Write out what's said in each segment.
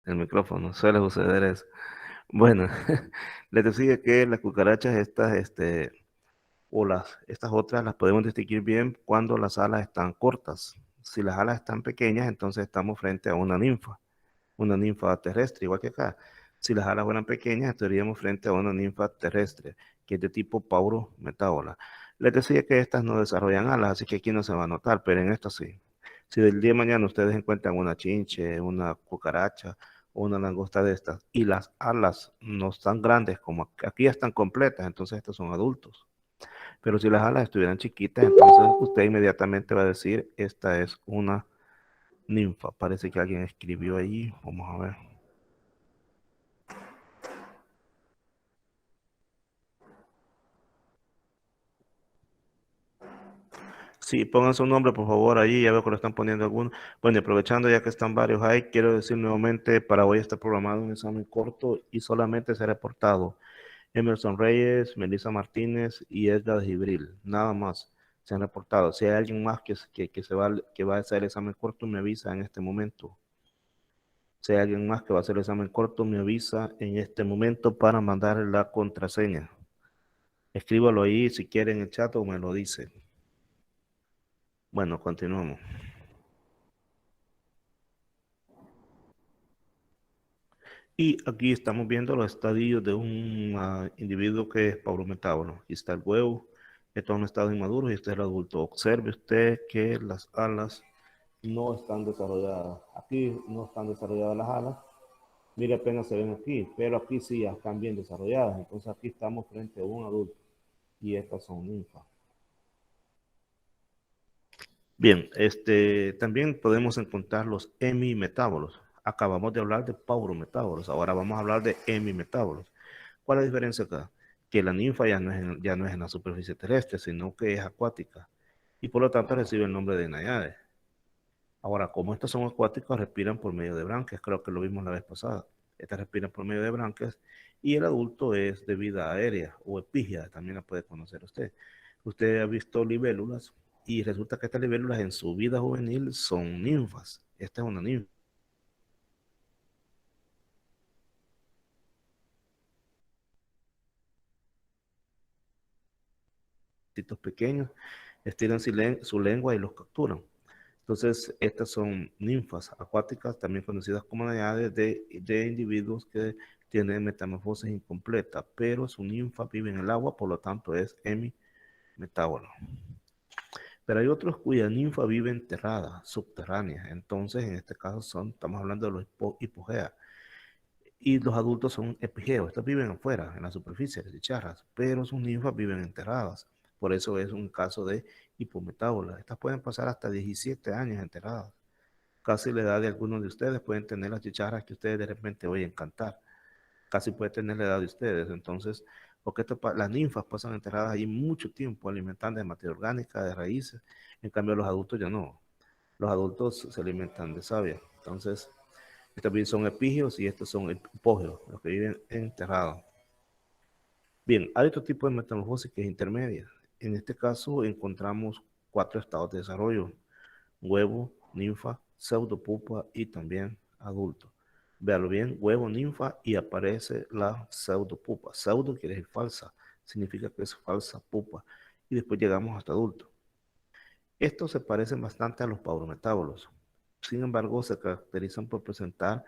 El micrófono, suele suceder eso. Bueno, les decía que las cucarachas estas, estas otras las podemos distinguir bien cuando las alas están cortas. Si las alas están pequeñas, entonces estamos frente a una ninfa terrestre, igual que acá. Si las alas fueran pequeñas, estaríamos frente a una ninfa terrestre, que es de tipo Paurometábola. Les decía que estas no desarrollan alas, así que aquí no se va a notar, pero en estas sí. Si del día de mañana ustedes encuentran una chinche, una cucaracha o una langosta de estas y las alas no están grandes como aquí están completas, entonces estos son adultos. Pero si las alas estuvieran chiquitas, entonces usted inmediatamente va a decir, esta es una ninfa. Parece que alguien escribió ahí. Vamos a ver. Sí, pongan su nombre, por favor, allí. Ya veo que lo están poniendo algunos. Bueno, y aprovechando ya que están varios ahí, quiero decir nuevamente, para hoy está programado un examen corto y solamente se ha reportado Emerson Reyes, Melissa Martínez y Edgar Gibril. Nada más se han reportado. Si hay alguien más que va a hacer el examen corto, me avisa en este momento. Si hay alguien más que va a hacer el examen corto, me avisa en este momento para mandar la contraseña. Escríbalo ahí si quiere en el chat o me lo dice. Bueno, continuamos. Y aquí estamos viendo los estadios de un individuo que es paurometábono. Aquí está el huevo, estos son estados inmaduros y este es el adulto. Observe usted que las alas no están desarrolladas. Aquí no están desarrolladas las alas. Mire, apenas se ven aquí, pero aquí sí ya están bien desarrolladas. Entonces aquí estamos frente a un adulto y estas son ninfas. Bien, también podemos encontrar los hemimetábolos. Acabamos de hablar de paurometábolos, ahora vamos a hablar de hemimetábolos. ¿Cuál es la diferencia acá? Que la ninfa ya no es en la superficie terrestre, sino que es acuática y por lo tanto recibe el nombre de náyades. Ahora, como estas son acuáticas, respiran por medio de branquias, creo que lo vimos la vez pasada. Estas respiran por medio de branquias y el adulto es de vida aérea o epígea, también la puede conocer usted. Usted ha visto libélulas y resulta que estas libélulas en su vida juvenil son ninfas. Esta es una ninfa. Pequeños estiran su lengua y los capturan. Entonces, estas son ninfas acuáticas, también conocidas como naiades de individuos que tienen metamorfosis incompleta, pero su ninfa vive en el agua, por lo tanto es hemimetábola. Pero hay otros cuya ninfa vive enterrada, subterránea. Entonces, en este caso estamos hablando de los hipogea. Y los adultos son epigeos. Estos viven afuera, en la superficie, de chicharras, pero sus ninfas viven enterradas. Por eso es un caso de hipometábola. Estas pueden pasar hasta 17 años enterradas. Casi la edad de algunos de ustedes pueden tener las chicharras que ustedes de repente oyen cantar. Casi puede tener la edad de ustedes. Entonces, porque las ninfas pasan enterradas ahí mucho tiempo alimentando de materia orgánica, de raíces. En cambio, los adultos ya no. Los adultos se alimentan de savia. Entonces, estos son epígeos y estos son hipógeos, los que viven enterrados. Bien, hay otro tipo de metamorfosis que es intermedia. En este caso encontramos cuatro estados de desarrollo: huevo, ninfa, pseudopupa y también adulto. Véalo bien, huevo, ninfa y aparece la pseudopupa. Pseudo quiere decir falsa, significa que es falsa pupa. Y después llegamos hasta adulto. Estos se parecen bastante a los paurometábolos. Sin embargo, se caracterizan por presentar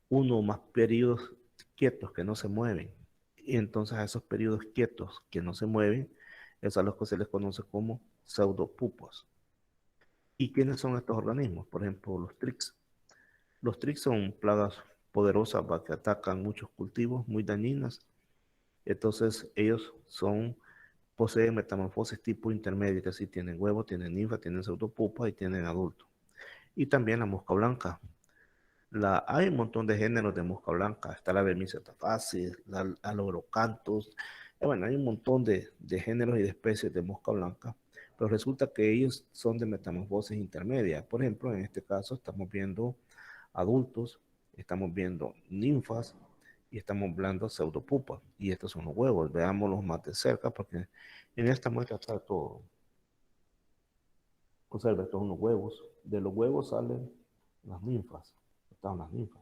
uno o más periodos quietos que no se mueven. Y entonces a esos periodos quietos que no se mueven, es a los que se les conoce como pseudopupos. ¿Y quiénes son estos organismos? Por ejemplo, los trix. Los trix son plagas poderosas que atacan muchos cultivos, muy dañinas. Entonces poseen metamorfosis tipo intermedia, que sí tienen huevo, tienen ninfa, tienen pseudopupa y tienen adulto. Y también la mosca blanca. Hay un montón de géneros de mosca blanca. Está la Vermicetaphasis, la Alorocanthus. Bueno, hay un montón de géneros y de especies de mosca blanca, pero resulta que ellos son de metamorfosis intermedia. Por ejemplo, en este caso estamos viendo adultos, estamos viendo ninfas y estamos viendo pseudopupas. Y estos son los huevos. Veámoslos más de cerca porque en esta muestra está todo. Observa, estos son los huevos. De los huevos salen las ninfas. Están las ninfas.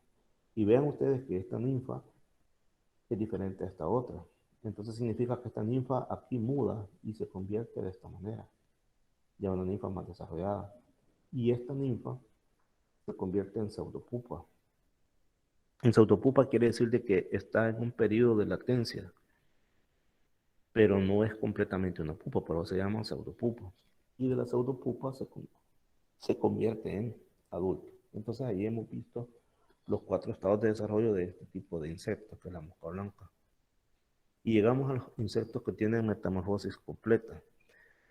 Y vean ustedes que esta ninfa es diferente a esta otra. Entonces significa que esta ninfa aquí muda y se convierte de esta manera, ya una ninfa más desarrollada. Y esta ninfa se convierte en pseudopupa. En pseudopupa quiere decir de que está en un periodo de latencia, pero no es completamente una pupa, por eso se llama pseudopupa. Y de la pseudopupa se convierte en adulto. Entonces ahí hemos visto los 4 estados de desarrollo de este tipo de insectos, que es la mosca blanca. Y llegamos a los insectos que tienen metamorfosis completa.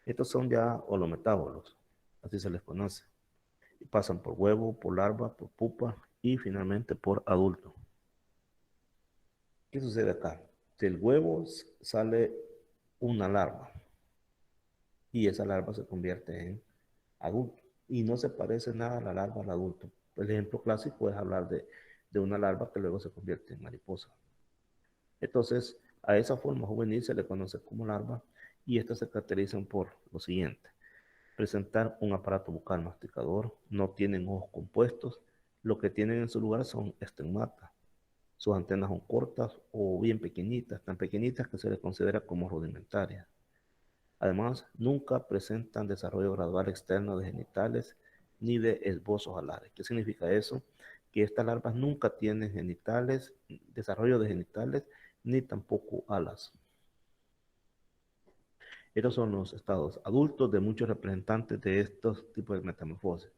Estos son ya holometábolos, así se les conoce. Y pasan por huevo, por larva, por pupa y finalmente por adulto. ¿Qué sucede acá? Del huevo sale una larva y esa larva se convierte en adulto y no se parece nada a la larva al adulto. El ejemplo clásico es hablar de una larva que luego se convierte en mariposa. Entonces, a esa forma juvenil se le conoce como larva y estas se caracterizan por lo siguiente: presentar un aparato bucal masticador, no tienen ojos compuestos, lo que tienen en su lugar son estigmatas. Sus antenas son cortas o bien pequeñitas, tan pequeñitas que se les considera como rudimentarias. Además, nunca presentan desarrollo gradual externo de genitales ni de esbozos alares. ¿Qué significa eso? Que estas larvas nunca tienen genitales, desarrollo de genitales, ni tampoco alas. Estos son los estados adultos de muchos representantes de estos tipos de metamorfosis.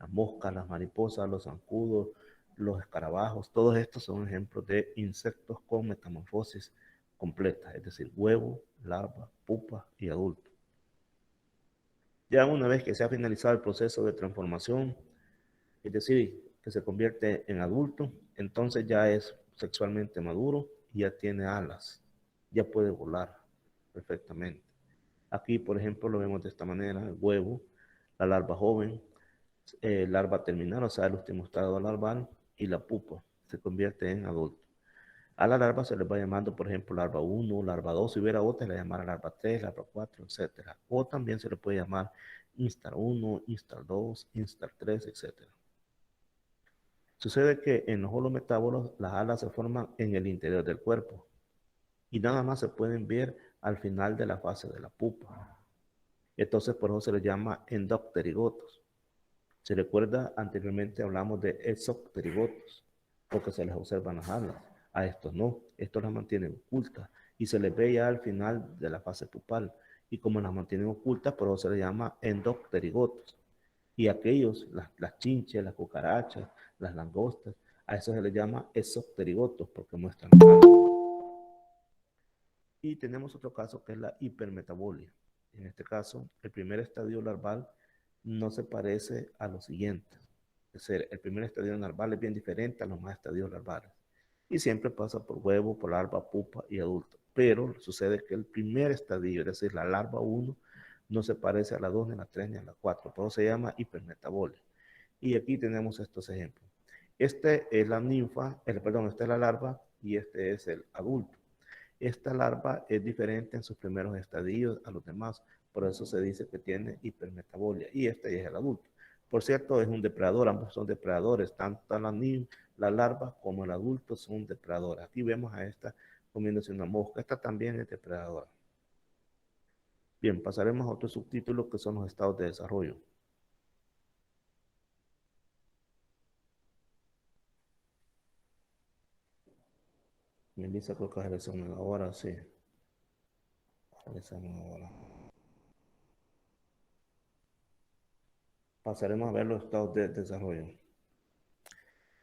Las moscas, las mariposas, los zancudos, los escarabajos, todos estos son ejemplos de insectos con metamorfosis completa, es decir, huevo, larva, pupa y adulto. Ya una vez que se ha finalizado el proceso de transformación, es decir, que se convierte en adulto, entonces ya es sexualmente maduro y ya tiene alas, ya puede volar perfectamente. Aquí, por ejemplo, lo vemos de esta manera: el huevo, la larva joven, larva terminal, o sea, el último estado larval, y la pupa se convierte en adulto. A la larva se les va llamando, por ejemplo, larva 1, larva 2, si hubiera otra, se le llamará larva 3, larva 4, etc. O también se le puede llamar instar 1, instar 2, instar 3, etc. Sucede que en los holometábolos las alas se forman en el interior del cuerpo y nada más se pueden ver al final de la fase de la pupa. Entonces por eso se les llama endopterigotos. Si recuerda, anteriormente hablamos de exopterigotos, porque se les observan las alas. A estos no, estos las mantienen ocultas y se les ve ya al final de la fase pupal. Y como las mantienen ocultas, por eso se les llama endopterigotos. Y aquellos, las chinches, las cucarachas, las langostas, a eso se les llama exopterigotos porque muestran alas. Y tenemos otro caso que es la hipermetabolia. En este caso, el primer estadio larval no se parece a los siguientes. Es decir, el primer estadio larval es bien diferente a los más estadios larvales. Y siempre pasa por huevo, por larva, pupa y adulto. Pero sucede que el primer estadio, es decir, la larva 1, no se parece a la 2, ni a la 3, ni a la 4. Por eso se llama hipermetabolia. Y aquí tenemos estos ejemplos. Este es la ninfa, esta es la larva y este es el adulto. Esta larva es diferente en sus primeros estadios a los demás, por eso se dice que tiene hipermetabolia, y este es el adulto. Por cierto, es un depredador, ambos son depredadores, tanto la larva como el adulto son depredadores. Aquí vemos a esta comiéndose una mosca, esta también es depredadora. Bien, pasaremos a otro subtítulo que son los estados de desarrollo. Melissa, creo que es el examen ahora, sí. El examen ahora. Pasaremos a ver los estados de desarrollo.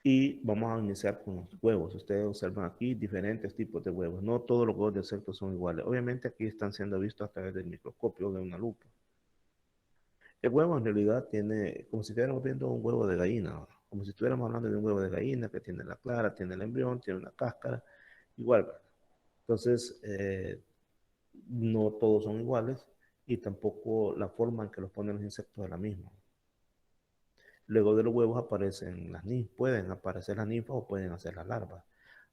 Y vamos a iniciar con los huevos. Ustedes observan aquí diferentes tipos de huevos. No todos los huevos de insectos son iguales. Obviamente aquí están siendo vistos a través del microscopio de una lupa. El huevo en realidad tiene, como si estuviéramos viendo un huevo de gallina, como si estuviéramos hablando de un huevo de gallina que tiene la clara, tiene el embrión, tiene una cáscara, igual, ¿verdad? Entonces, no todos son iguales y tampoco la forma en que los ponen los insectos es la misma. Luego de los huevos aparecen las ninfas, pueden aparecer las ninfas o pueden hacer las larvas.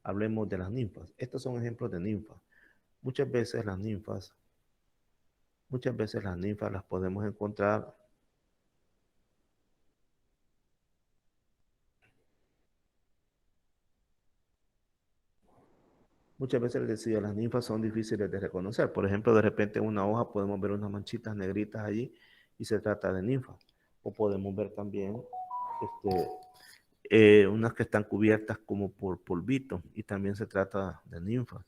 Hablemos de las ninfas. Estos son ejemplos de ninfas. Muchas veces las ninfas, muchas veces las ninfas las podemos encontrar Muchas veces les decía, las ninfas son difíciles de reconocer. Por ejemplo, de repente en una hoja podemos ver unas manchitas negritas allí y se trata de ninfas. O podemos ver también unas que están cubiertas como por polvito y también se trata de ninfas.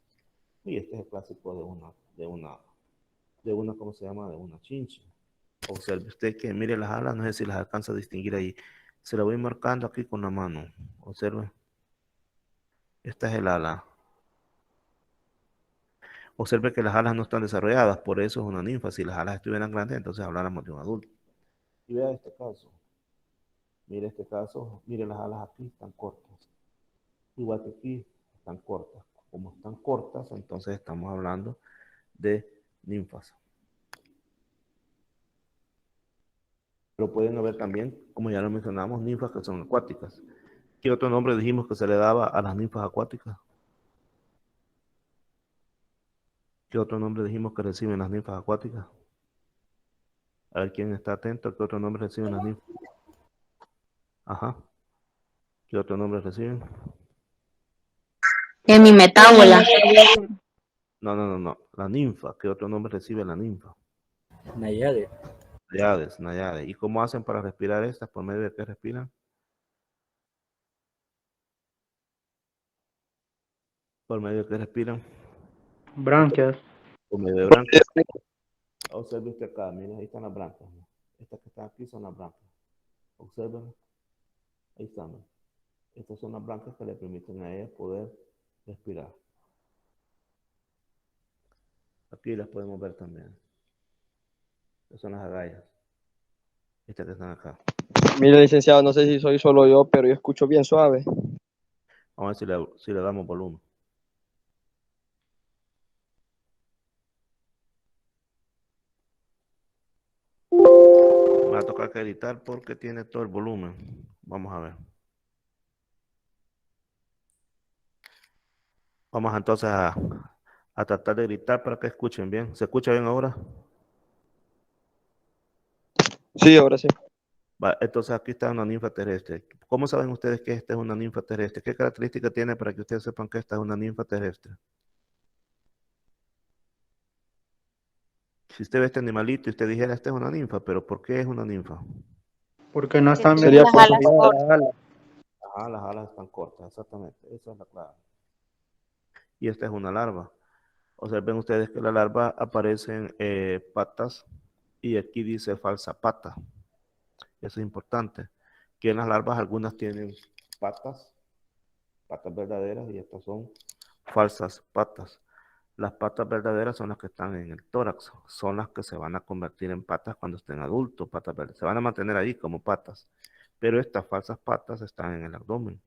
Y este es el clásico de una, ¿cómo se llama? De una chincha. Observe usted que mire las alas, no sé si las alcanza a distinguir ahí. Se la voy marcando aquí con la mano. Observe. Esta es el ala. Observe que las alas no están desarrolladas, por eso es una ninfa. Si las alas estuvieran grandes, entonces habláramos de un adulto. Y vea este caso. Mire este caso. Mire las alas aquí, están cortas. Igual que aquí, están cortas. Como están cortas, entonces estamos hablando de ninfas. Pero pueden haber también, como ya lo mencionamos, ninfas que son acuáticas. ¿Qué otro nombre dijimos que se le daba a las ninfas acuáticas? ¿Qué otro nombre dijimos que reciben las ninfas acuáticas? A ver quién está atento. ¿Qué otro nombre reciben las ninfas? Ajá. ¿Qué otro nombre reciben? Hemimetábola. No. La ninfa. ¿Qué otro nombre recibe la ninfa? Nayade. Nayades, nayades. ¿Y cómo hacen para respirar estas? ¿Por medio de qué respiran? ¿Por medio de qué respiran? Branquias. Por medio de branquias. Observe usted acá, miren, ahí están las branquias. ¿No? Estas que están aquí son las branquias. Observen, ahí están. ¿No? Estas son las branquias que le permiten a ellas poder respirar. Aquí las podemos ver también. Estas son las agallas. Estas que están acá. Mire, licenciado, no sé si soy solo yo, pero yo escucho bien suave. Vamos a ver si le damos volumen. Me va a tocar que editar porque tiene todo el volumen. Vamos a ver. Vamos entonces a tratar de gritar para que escuchen bien. ¿Se escucha bien ahora? Sí, ahora sí. Va, entonces aquí está una ninfa terrestre. ¿Cómo saben ustedes que esta es una ninfa terrestre? ¿Qué característica tiene para que ustedes sepan que esta es una ninfa terrestre? Si usted ve este animalito y usted dijera, esta es una ninfa, pero ¿por qué es una ninfa? Porque no Que están bien tiene las alas desarrolladas cortas. las alas. Ajá, las alas están cortas, exactamente. Esa es la clave. Y esta es una larva. Observen ustedes que la larva aparecen patas y aquí dice falsa pata. Eso es importante. Que en las larvas algunas tienen patas, patas verdaderas y estas son falsas patas. Las patas verdaderas son las que están en el tórax, son las que se van a convertir en patas cuando estén adultos, patas verdes. Se van a mantener ahí como patas, pero estas falsas patas están en el abdomen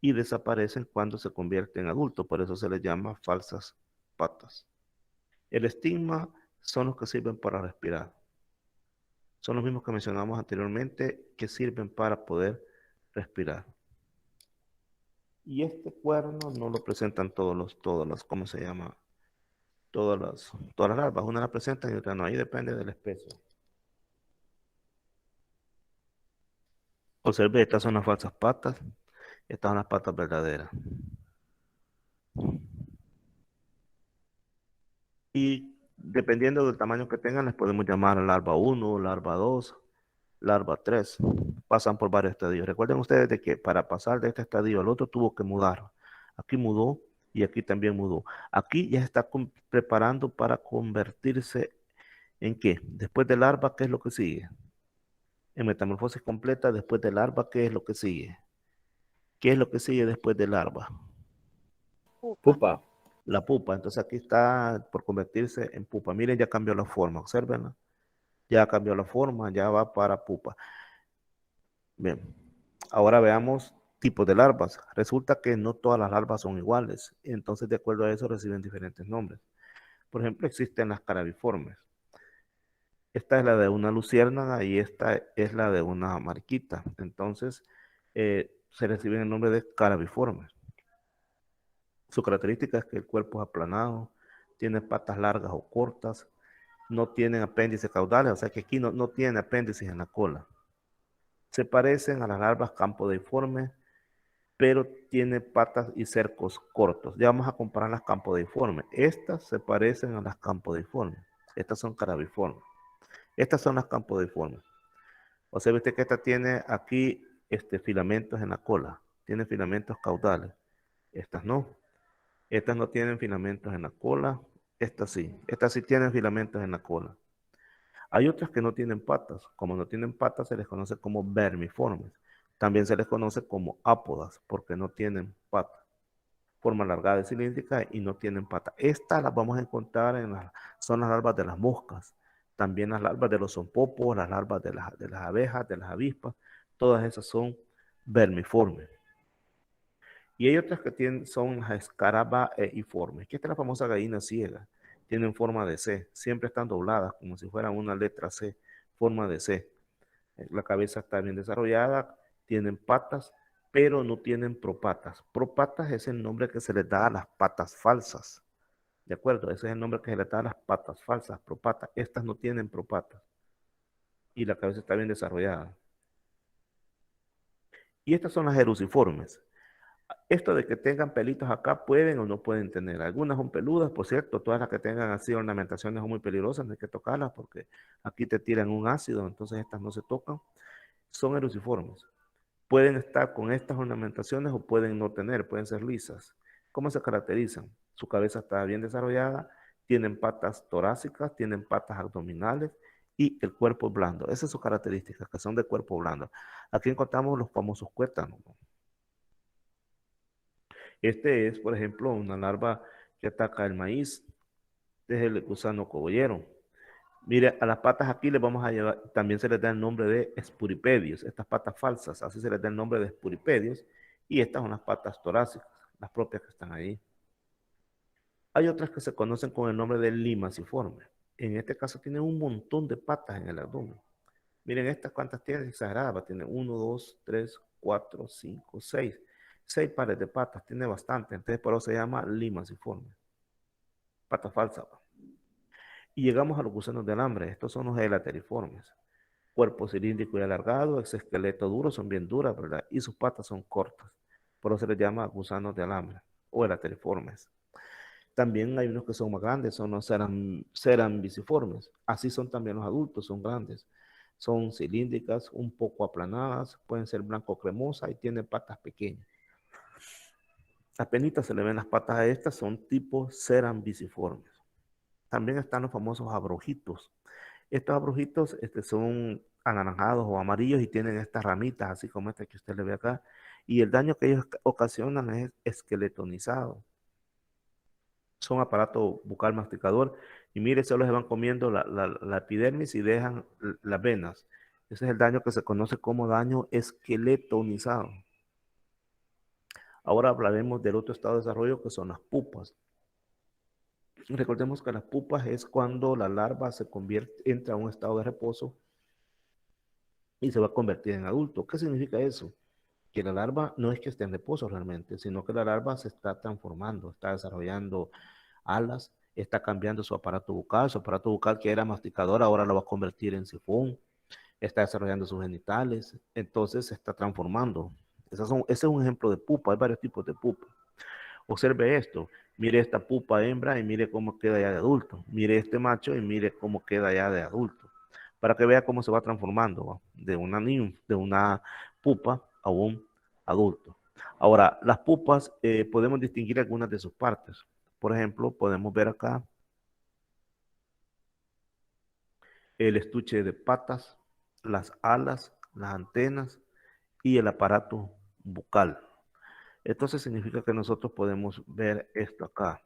y desaparecen cuando se convierten en adultos, por eso se les llama falsas patas. El estigma son los que sirven para respirar. Son los mismos que mencionamos anteriormente que sirven para poder respirar. Y este cuerno no lo presentan todos los, ¿cómo se llama? Todas las larvas. Una la presentan y otra no. Ahí depende de la especie. Observe, estas son las falsas patas. Estas son las patas verdaderas. Y dependiendo del tamaño que tengan, les podemos llamar larva 1, larva 2, larva 3. Pasan por varios estadios. Recuerden ustedes de que para pasar de este estadio al otro tuvo que mudar. Aquí mudó y aquí también mudó. Aquí ya está preparando para convertirse en ¿qué? Después de larva, ¿qué es lo que sigue? En metamorfosis completa, después de larva, ¿qué es lo que sigue? ¿Qué es lo que sigue después de larva? Pupa. La pupa. Entonces aquí está por convertirse en pupa. Miren, ya cambió la forma, observenla. Ya cambió la forma, ya va para pupa. Bien, ahora veamos tipos de larvas. Resulta que no todas las larvas son iguales, entonces de acuerdo a eso reciben diferentes nombres. Por ejemplo, existen las carabiformes. Esta es la de una luciérnaga y esta es la de una mariquita. Entonces, se reciben el nombre de carabiformes. Su característica es que el cuerpo es aplanado, tiene patas largas o cortas, no tienen apéndices caudales, o sea que aquí no tiene apéndices en la cola. Se parecen a las larvas campodeiformes pero tiene patas y cercos cortos. Ya vamos a comparar las campodeiformes. Estas se parecen a las campodeiformes. Estas son carabiformes. Estas son las campodeiformes. O sea, viste que esta tiene aquí filamentos en la cola. Tiene filamentos caudales. Estas no. Estas no tienen filamentos en la cola. Estas sí. Estas sí tienen filamentos en la cola. Hay otras que no tienen patas. Como no tienen patas, se les conoce como vermiformes. También se les conoce como ápodas, porque no tienen patas. Forma alargada y cilíndrica y no tienen patas. Estas las vamos a encontrar son las larvas de las moscas. También las larvas de los zompopos, las larvas de las abejas, de las avispas. Todas esas son vermiformes. Y hay otras que son las escarabaiformes, que esta es la famosa gallina ciega. Tienen forma de C, siempre están dobladas como si fueran una letra C, forma de C. La cabeza está bien desarrollada, tienen patas, pero no tienen propatas. Propatas es el nombre que se les da a las patas falsas. ¿De acuerdo? Ese es el nombre que se les da a las patas falsas, propatas. Estas no tienen propatas. Y la cabeza está bien desarrollada. Y estas son las eruciformes. Esto de que tengan pelitos acá pueden o no pueden tener. Algunas son peludas, por cierto, todas las que tengan así ornamentaciones son muy peligrosas, no hay que tocarlas porque aquí te tiran un ácido, entonces estas no se tocan. Son eruciformes. Pueden estar con estas ornamentaciones o pueden no tener, pueden ser lisas. ¿Cómo se caracterizan? Su cabeza está bien desarrollada, tienen patas torácicas, tienen patas abdominales y el cuerpo es blando. Esas son sus características, que son de cuerpo blando. Aquí encontramos los famosos cuétanos. Este es, por ejemplo, una larva que ataca el maíz. Este es el gusano cogollero. Mire, a las patas aquí les vamos a llevar, también se les da el nombre de espuripedios, estas patas falsas, así se les da el nombre de espuripedios, y estas son las patas torácicas, las propias que están ahí. Hay otras que se conocen con el nombre de limasiformes. En este caso tienen un montón de patas en el abdomen. Miren estas cuántas tienen, exageradas, tiene 1, 2, 3, 4, 5, 6. 6 pares de patas, tiene bastante, entonces por eso se llama limasiforme. Pata falsa. Y llegamos a los gusanos de alambre, estos son los elateriformes. Cuerpo cilíndrico y alargado, exoesqueleto duro, son bien duras, ¿verdad? Y sus patas son cortas. Por eso se les llama gusanos de alambre o elateriformes. También hay unos que son más grandes, son los cerambiciformes. Así son también los adultos, son grandes. Son cilíndricas, un poco aplanadas, pueden ser blanco cremosas y tienen patas pequeñas. Apenitas se le ven las patas a estas, son tipo cerambiciformes. También están los famosos abrojitos. Estos abrojitos son anaranjados o amarillos y tienen estas ramitas, así como esta que usted le ve acá. Y el daño que ellos ocasionan es esqueletonizado. Son aparato bucal masticador. Y mire, solo se van comiendo la epidermis y dejan las venas. Ese es el daño que se conoce como daño esqueletonizado. Ahora hablaremos del otro estado de desarrollo que son las pupas. Recordemos que las pupas es cuando la larva entra a un estado de reposo y se va a convertir en adulto. ¿Qué significa eso? Que la larva no es que esté en reposo realmente, sino que la larva se está transformando, está desarrollando alas, está cambiando su aparato bucal que era masticador, ahora lo va a convertir en sifón, está desarrollando sus genitales, entonces se está transformando. Ese es un ejemplo de pupa, hay varios tipos de pupa. Observe esto, mire esta pupa hembra y mire cómo queda ya de adulto, mire este macho y mire cómo queda ya de adulto, para que vea cómo se va transformando, ¿va? De una pupa a un adulto. Ahora, las pupas podemos distinguir algunas de sus partes. Por ejemplo, podemos ver acá el estuche de patas, las alas, las antenas y el aparato bucal. Entonces significa que nosotros podemos ver esto acá.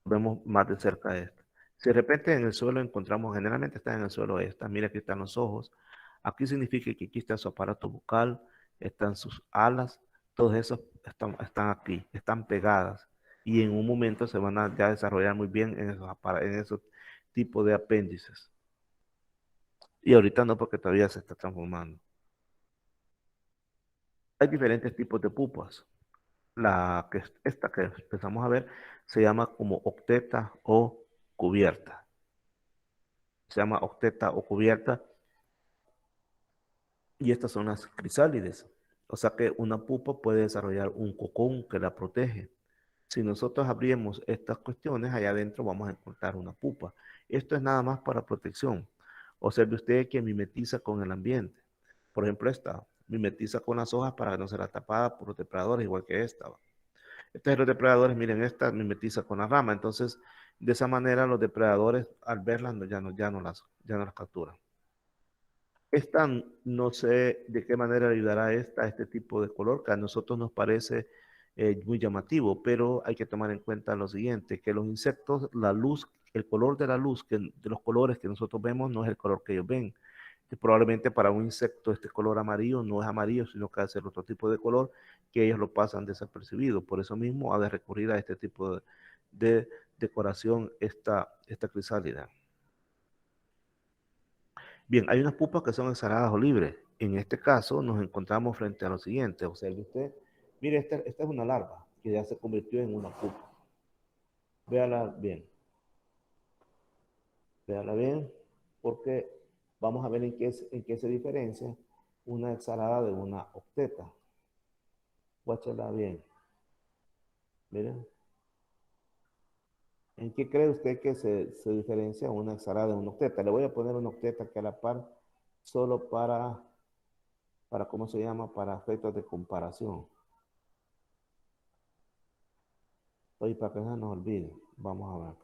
Vemos más de cerca esto. Si de repente en el suelo encontramos, generalmente está en el suelo esta, mira aquí están los ojos. Aquí significa que aquí está su aparato bucal, están sus alas, todos esos están aquí, están pegadas. Y en un momento se van a ya desarrollar muy bien en esos tipos de apéndices. Y ahorita no, porque todavía se está transformando. Hay diferentes tipos de pupas. Esta que empezamos a ver se llama como octeta o cubierta. Se llama octeta o cubierta. Y estas son las crisálides. O sea que una pupa puede desarrollar un cocón que la protege. Si nosotros abrimos estas cuestiones, allá adentro vamos a encontrar una pupa. Esto es nada más para protección. Observe usted que mimetiza con el ambiente. Por ejemplo, esta mimetiza con las hojas para que no sea tapada por los depredadores, igual que esta. Estos los depredadores, miren, esta mimetiza con la rama. Entonces, de esa manera los depredadores al verlas ya no las capturan. Esta no sé de qué manera ayudará esta a este tipo de color, que a nosotros nos parece muy llamativo, pero hay que tomar en cuenta lo siguiente, que los insectos, la luz, el color de la luz, de los colores que nosotros vemos no es el color que ellos ven. Que probablemente para un insecto este color amarillo no es amarillo, sino que hace otro tipo de color que ellos lo pasan desapercibido. Por eso mismo ha de recurrir a este tipo de decoración esta crisálida. Bien, hay unas pupas que son exhaladas o libres. En este caso nos encontramos frente a lo siguiente. Observe usted, mire, esta es una larva que ya se convirtió en una pupa. Véala bien. Véala bien, porque vamos a ver en qué se diferencia una exhalada de una octeta. Guáchala bien. Miren. ¿En qué cree usted que se diferencia una exhalada de una octeta? Le voy a poner una octeta que a la par solo ¿cómo se llama? Para efectos de comparación. Oye, para que no nos olvide, vamos a ver.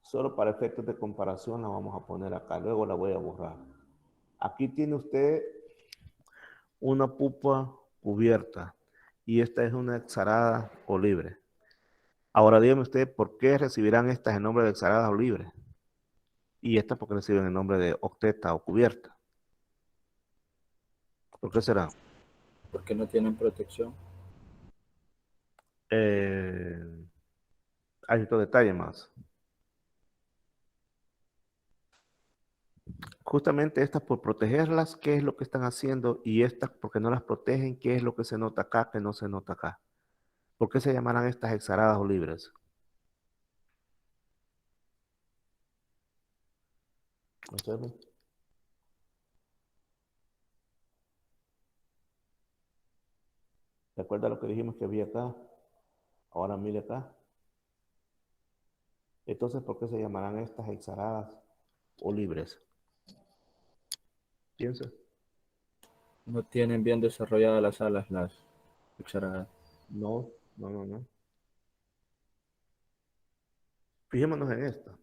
Solo para efectos de comparación la vamos a poner acá, luego la voy a borrar. Aquí tiene usted una pupa cubierta y esta es una exhalada o libre. Ahora dígame usted, ¿por qué recibirán estas el nombre de exhaladas o libres? Y estas porque reciben el nombre de octeta o cubierta. ¿Por qué será? Porque no tienen protección. Hay otro detalle más. Justamente estas por protegerlas, ¿qué es lo que están haciendo? Y estas porque no las protegen, ¿qué es lo que se nota acá, que no se nota acá? ¿Por qué se llamarán estas exhaladas o libres? Observen. ¿Recuerda lo que dijimos que había acá? Ahora mire acá. Entonces, ¿por qué se llamarán estas exhaladas o libres? Piensa. No tienen bien desarrolladas las alas, las cucharadas. No, no. Fijémonos en esta.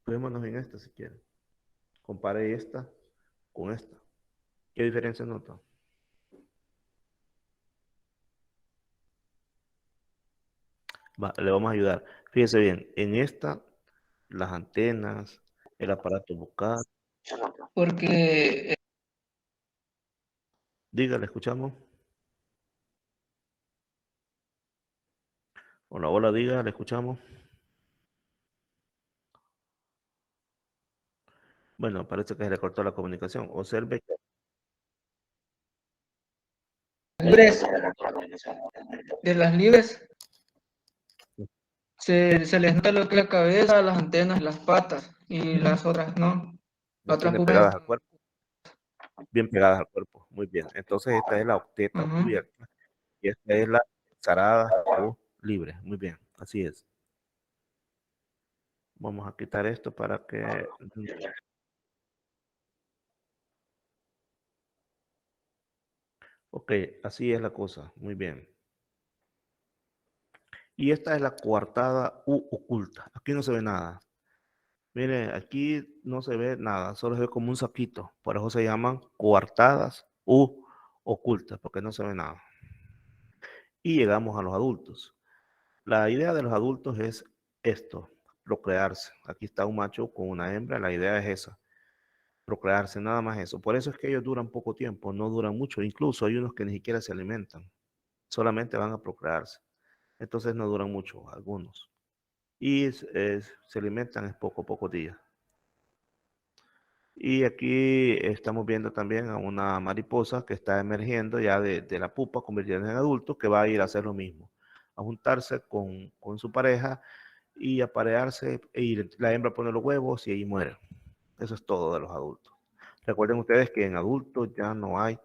Fijémonos en esta si quieren. Compare esta con esta. ¿Qué diferencia nota? Le vamos a ayudar. Fíjese bien, en esta, las antenas, el aparato bucal. Porque Diga, le escuchamos. Hola, hola, diga, le escuchamos. Bueno, parece que se le cortó la comunicación. Observe que libres, de las libres se les nota lo que es la cabeza, las antenas, las patas y las otras no. las Las otras tiene pupas pegadas al están. cuerpo, bien pegadas al cuerpo. Muy bien. Entonces esta es la octeta o Ujú. cubierta y esta es la zarada o libre. Muy bien, así es. Vamos a quitar esto para que... Ok, así es la cosa. Muy bien. Y esta es la coartada u oculta. Aquí no se ve nada. Mire, aquí no se ve nada, solo se ve como un saquito. Por eso se llaman coartadas u ocultas, porque no se ve nada. Y llegamos a los adultos. La idea de los adultos es esto, procrearse. Aquí está un macho con una hembra, la idea es esa, procrearse, nada más eso. Por eso es que ellos duran poco tiempo, no duran mucho. Incluso hay unos que ni siquiera se alimentan, solamente van a procrearse. Entonces no duran mucho, algunos. Y se alimentan en pocos días. Y aquí estamos viendo también a una mariposa que está emergiendo ya de la pupa, convirtiéndose en adulto, que va a ir a hacer lo mismo. a juntarse con su pareja y aparearse, y la hembra pone los huevos y ahí muere. Eso es todo de los adultos. Recuerden ustedes que en adultos ya no hay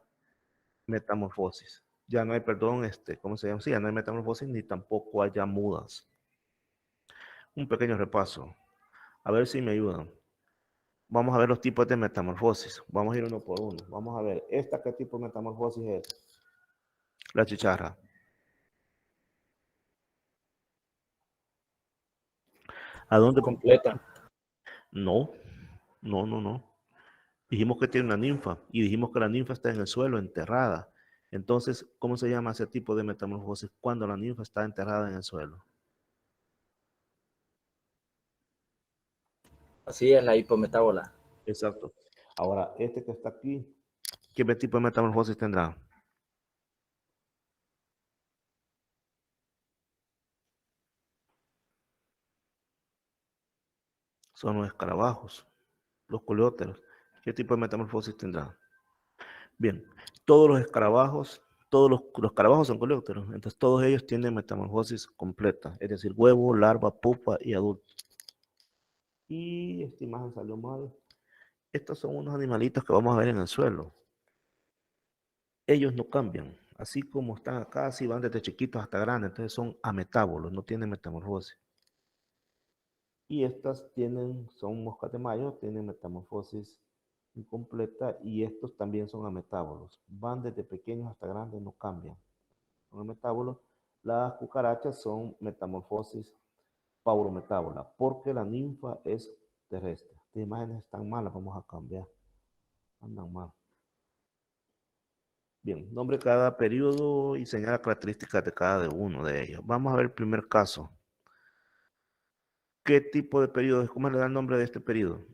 metamorfosis. Ya no hay, perdón, ¿cómo se llama? Sí, ya no hay metamorfosis ni tampoco haya mudas. Un pequeño repaso. A ver si me ayudan. Vamos a ver los tipos de metamorfosis. Vamos a ir uno por uno. Vamos a ver, ¿esta qué tipo de metamorfosis es? La chicharra. ¿A dónde? Completa. No, no. Dijimos que tiene una ninfa y dijimos que la ninfa está en el suelo, enterrada. Entonces, ¿cómo se llama ese tipo de metamorfosis cuando la ninfa está enterrada en el suelo? Así es la hipometábola. Exacto. Ahora, este que está aquí, ¿qué tipo de metamorfosis tendrá? Son los escarabajos, los coleópteros. ¿Qué tipo de metamorfosis tendrá? Bien, todos los escarabajos, los escarabajos son coleópteros, entonces todos ellos tienen metamorfosis completa, es decir, huevo, larva, pupa y adulto. Y esta imagen salió mal. Estos son unos animalitos que vamos a ver en el suelo. Ellos no cambian, así como están acá, así van desde chiquitos hasta grandes, entonces son ametábolos, no tienen metamorfosis. Y estas son moscas de mayo, tienen metamorfosis incompleta y estos también son ametábolos. Van desde pequeños hasta grandes, no cambian. Son ametábolos. Las cucarachas son metamorfosis paurometábola, porque la ninfa es terrestre. Estas imágenes están malas, vamos a cambiar. Andan mal. Bien, nombre de cada periodo y señala características de cada uno de ellos. Vamos a ver el primer caso. ¿Qué tipo de periodo es? ¿Cómo le da el nombre de este periodo?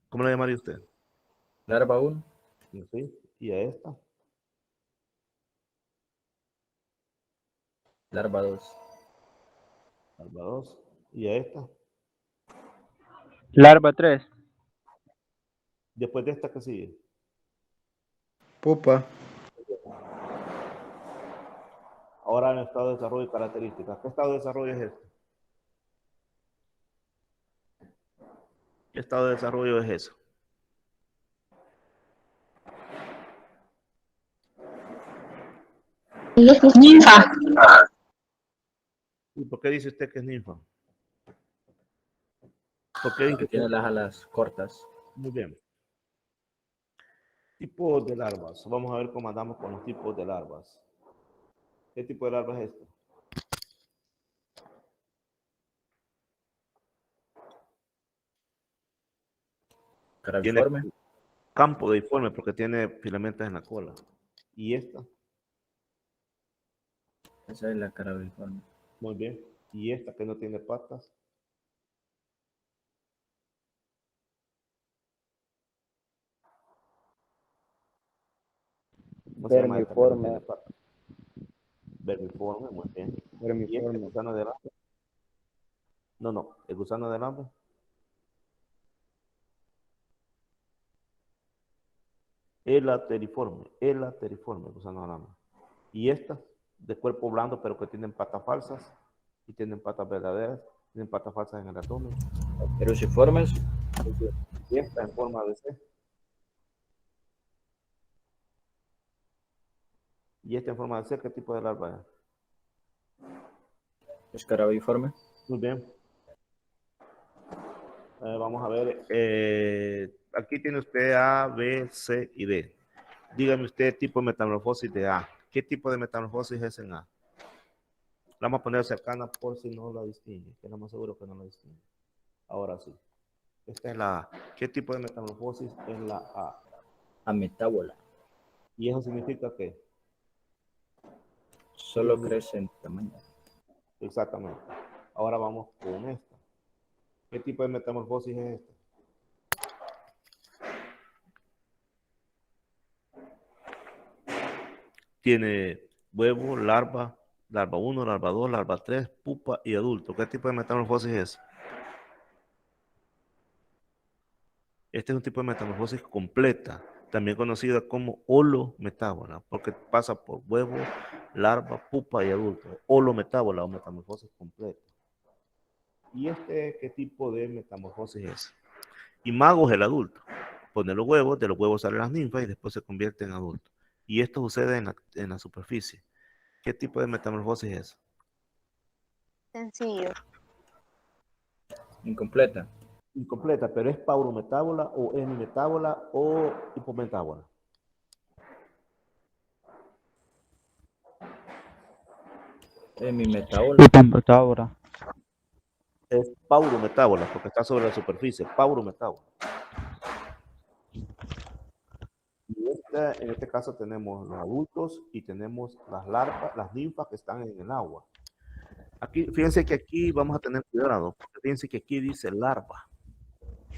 ¿Cómo le llamaría usted? Larva 1. ¿Sí? ¿Y a esta? Larva 2. Larva 2. ¿Y a esta? Larva 3. Después de esta, ¿qué sigue? Pupa. Ahora en estado de desarrollo y características. ¿Qué estado de desarrollo es este? ¿Qué estado de desarrollo es eso? Ninfa. ¿Y por qué dice usted que es ninfa? ¿Por qué dice Que usted? tiene las alas cortas. Muy bien. Tipos de larvas. Vamos a ver cómo andamos con los tipos de larvas. ¿Qué tipo de larva es esta? Tiene Carabiforme. campo deiforme porque tiene filamentos en la cola. ¿Y esta? Esa es la carabiforme. Muy bien. ¿Y esta que no tiene patas? ¿Cómo se llama esta que no tiene Vermiforme. patas? Vermiforme, muy bien. ¿Y este Vermiforme. gusano del hambre? No, el gusano del hambre. Elateriforme, gusano del hambre. ¿Y estas? De cuerpo blando, pero que tienen patas falsas y tienen patas verdaderas, tienen patas falsas en el abdomen. Eruciformes. Y esta en forma de C. Y esta en forma de C, ¿qué tipo de larva es? Escarabiforme. Muy bien. Vamos a ver. Aquí tiene usted A, B, C y D. Dígame usted tipo de metamorfosis de A. ¿Qué tipo de metamorfosis es en A? La vamos a poner cercana por si no la distingue, que es más seguro que no la distingue. Ahora sí. Esta es la A. ¿Qué tipo de metamorfosis es la A? Ametábola. Y eso significa que Solo crece en tamaño. exactamente. Ahora vamos con esta. ¿Qué tipo de metamorfosis es esta? Tiene huevo, larva 1, larva 2, larva 3, pupa y adulto. ¿Qué tipo de metamorfosis es? Este es un tipo de metamorfosis completa. también conocida como holometábola, porque pasa por huevo, larva, pupa y adulto. Holometábola o metamorfosis completa. ¿Y qué tipo de metamorfosis es? Imago es el adulto. Pone los huevos, de los huevos salen las ninfas y después se convierte en adulto. Y esto sucede en la superficie. ¿Qué tipo de metamorfosis es? Sencillo. Incompleta. Incompleta, pero es paurometábola o hemimetábola o hipometábola. Hemimetábola. Es paurometábola porque está sobre la superficie. Paurometábola. Y en este caso tenemos los adultos y tenemos las larvas, las ninfas que están en el agua. Aquí, fíjense que aquí vamos a tener cuidado, porque fíjense que aquí dice larva.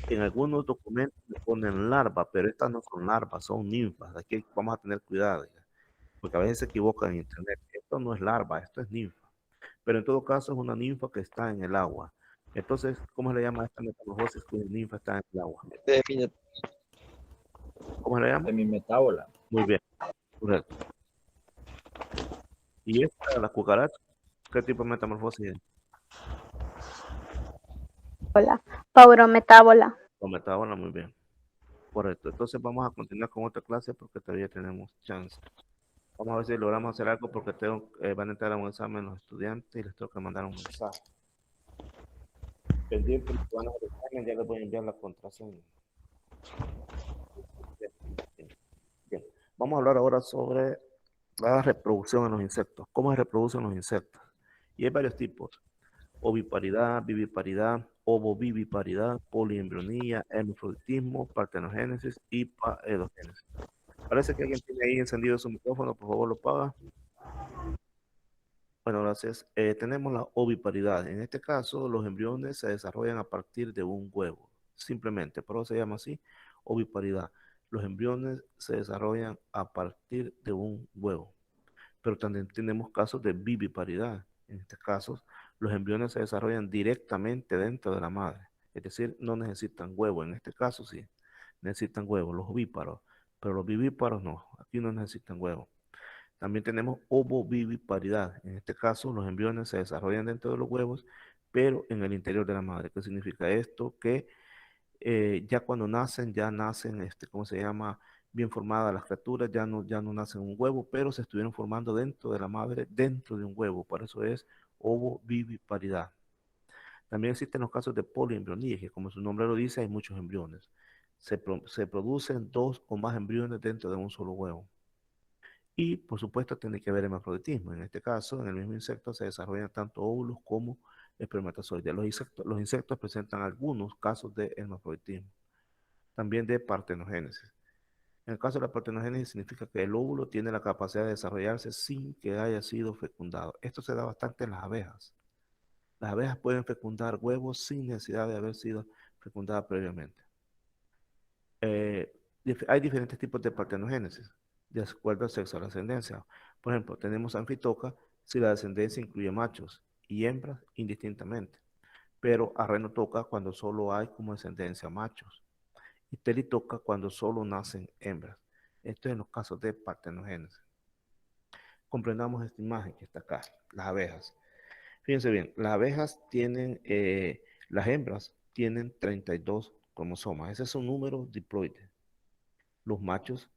En algunos documentos le ponen larva, pero estas no son larvas, son ninfas. Aquí vamos a tener cuidado, porque a veces se equivocan en internet. Esto no es larva, esto es ninfa. Pero en todo caso es una ninfa que está en el agua. Entonces, ¿cómo se le llama a esta metamorfosis que una ninfa está en el agua? ¿Cómo se le llama? Hemimetábola. Muy bien, correcto. ¿Y esta, la cucaracha? ¿Qué tipo de metamorfosis es? Paurometábola. La metábola, muy bien. Correcto. Entonces vamos a continuar con otra clase porque todavía tenemos chance. Vamos a ver si logramos hacer algo porque van a entrar a un examen los estudiantes y les tengo que mandar un mensaje. Pendiente que van a hacer el examen, ya les voy a enviar la contraseña. Bien. Vamos a hablar ahora sobre la reproducción en los insectos. ¿Cómo se reproducen los insectos? Y hay varios tipos. Oviparidad, viviparidad, ovoviviparidad, poliembrionía, hermafroditismo, partenogénesis y paedogénesis. Parece que alguien tiene ahí encendido su micrófono, por favor lo apaga. Bueno, gracias. Tenemos la oviparidad. En este caso, los embriones se desarrollan a partir de un huevo. Simplemente, por eso se llama así, oviparidad. Los embriones se desarrollan a partir de un huevo. Pero también tenemos casos de viviparidad. En este caso, los embriones se desarrollan directamente dentro de la madre. Es decir, no necesitan huevo. En este caso, sí, necesitan huevo, los ovíparos. Pero los vivíparos no. Aquí no necesitan huevo. También tenemos ovoviviparidad. En este caso, los embriones se desarrollan dentro de los huevos, pero en el interior de la madre. ¿Qué significa esto? Que ya cuando nacen, ¿cómo se llama? Bien formadas las criaturas, ya no nacen un huevo, pero se estuvieron formando dentro de la madre, dentro de un huevo. Por eso es ovoviviparidad. También existen los casos de poliembrionía, que como su nombre lo dice, hay muchos embriones. Se producen 2 o más embriones dentro de un solo huevo. Y, por supuesto, tiene que haber hermafroditismo. En este caso, en el mismo insecto se desarrollan tanto óvulos como espermatozoides. Los insectos presentan algunos casos de hermafroditismo, también de partenogénesis. En el caso de la partenogénesis significa que el óvulo tiene la capacidad de desarrollarse sin que haya sido fecundado. Esto se da bastante en las abejas. Las abejas pueden fecundar huevos sin necesidad de haber sido fecundadas previamente. Hay diferentes tipos de partenogénesis, de acuerdo al sexo, a la ascendencia. Por ejemplo, tenemos anfitoca si la descendencia incluye machos y hembras indistintamente, pero arrenotoca cuando solo hay como descendencia machos, y telitoca cuando solo nacen hembras. Esto es en los casos de partenogénesis. Comprendamos esta imagen que está acá, las abejas. Fíjense bien, las abejas tienen, las hembras tienen 32 cromosomas. Ese es un número diploide. Los machos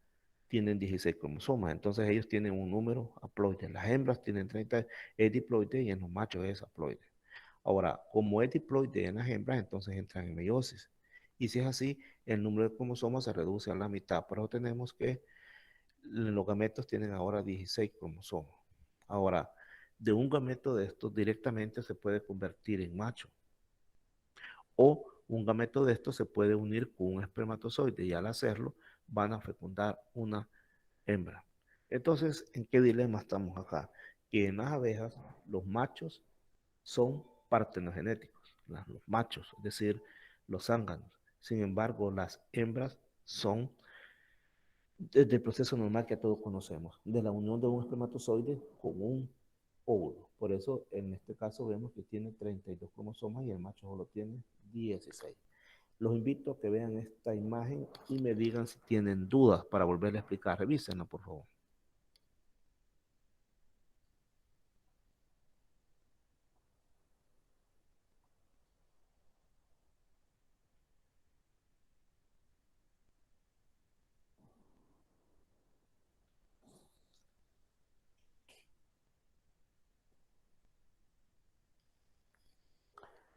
tienen 16 cromosomas, entonces ellos tienen un número haploide. Las hembras tienen 30, es diploide y en los machos es haploide. Ahora, como es diploide en las hembras, entonces entran en meiosis. Y si es así, el número de cromosomas se reduce a la mitad. Por eso tenemos que los gametos tienen ahora 16 cromosomas. Ahora, de un gameto de estos directamente se puede convertir en macho. O un gameto de estos se puede unir con un espermatozoide y al hacerlo van a fecundar una hembra. Entonces, ¿en qué dilema estamos acá? Que en las abejas los machos son partenogenéticos, los machos, es decir, los zánganos. Sin embargo, las hembras son desde el proceso normal que todos conocemos, de la unión de un espermatozoide con un óvulo. Por eso, en este caso, vemos que tiene 32 cromosomas y el macho solo tiene 16. Los invito a que vean esta imagen y me digan si tienen dudas para volverle a explicar. Revísenla, por favor.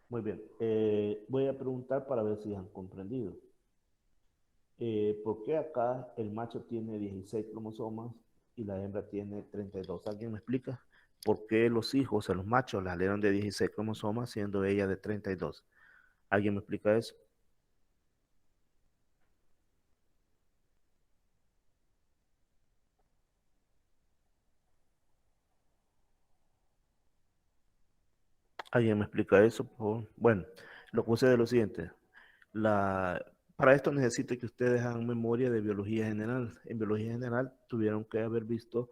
Muy bien. Voy a preguntar para ver si han comprendido. ¿Por qué acá el macho tiene 16 cromosomas y la hembra tiene 32? ¿Alguien me explica por qué los hijos, a los machos, la salieron de 16 cromosomas siendo ella de 32? ¿Alguien me explica eso? ¿Alguien me explica eso, por favor? Bueno, lo que sucede es lo siguiente. Para esto necesito que ustedes hagan memoria de biología general. En biología general tuvieron que haber visto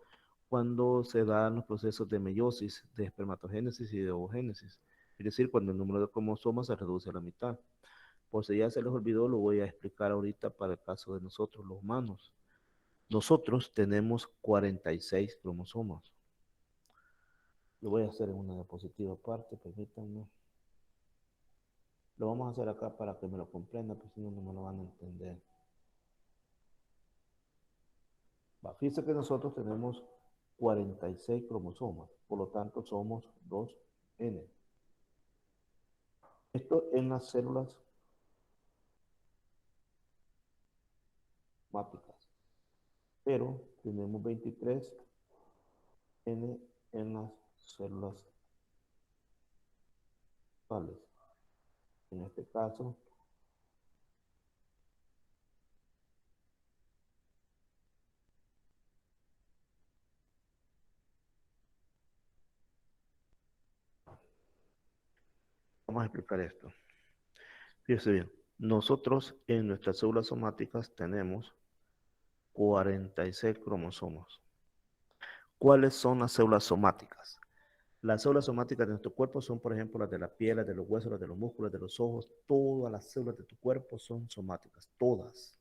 cuando se dan los procesos de meiosis, de espermatogénesis y de ovogénesis. Es decir, cuando el número de cromosomas se reduce a la mitad. Por si ya se les olvidó, lo voy a explicar ahorita para el caso de nosotros, los humanos. Nosotros tenemos 46 cromosomas. Lo voy a hacer en una diapositiva aparte, permítanme. Lo vamos a hacer acá para que me lo comprendan, porque si no, no me lo van a entender. Fíjense que nosotros tenemos 46 cromosomas, por lo tanto somos 2N. Esto en las células somáticas, pero tenemos 23N en las células sexuales. En este caso, vamos a explicar esto. Fíjense bien, nosotros en nuestras células somáticas tenemos 46 cromosomas. ¿Cuáles son las células somáticas? Las células somáticas de nuestro cuerpo son, por ejemplo, las de la piel, las de los huesos, las de los músculos, las de los ojos. Todas las células de tu cuerpo son somáticas. Todas.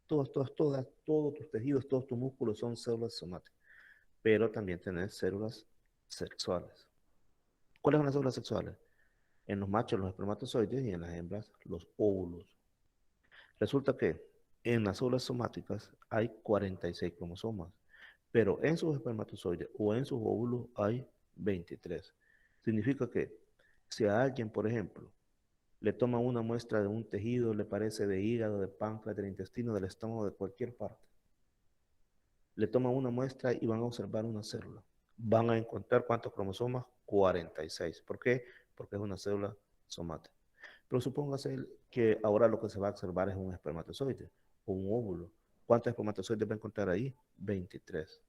Todos tus tejidos, todos tus músculos son células somáticas. Pero también tenés células sexuales. ¿Cuáles son las células sexuales? En los machos, los espermatozoides, y en las hembras, los óvulos. Resulta que en las células somáticas hay 46 cromosomas, pero en sus espermatozoides o en sus óvulos hay 23. Significa que si a alguien, por ejemplo, le toma una muestra de un tejido, le parece de hígado, de páncreas, del intestino, del estómago, de cualquier parte, le toman una muestra y van a observar una célula. Van a encontrar cuántos cromosomas, 46. ¿Por qué? Porque es una célula somática. Pero supóngase que ahora lo que se va a observar es un espermatozoide o un óvulo. ¿Cuántos espermatozoides va a encontrar ahí? 23.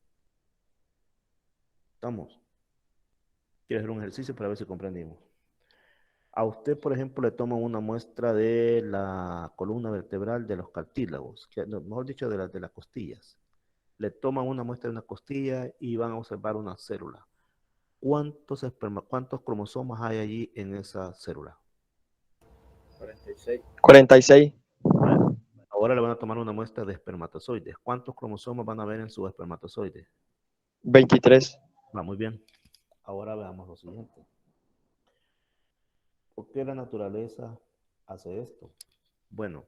¿Estamos? Quiero hacer un ejercicio para ver si comprendimos. A usted, por ejemplo, le toman una muestra de la columna vertebral de los cartílagos, mejor dicho, de las costillas. Le toman una muestra de una costilla y van a observar una célula. ¿Cuántos cromosomas hay allí en esa célula? 46. 46. Ahora le van a tomar una muestra de espermatozoides. ¿Cuántos cromosomas van a ver en su espermatozoide? 23. Va muy bien. Ahora veamos lo siguiente. ¿Por qué la naturaleza hace esto? Bueno,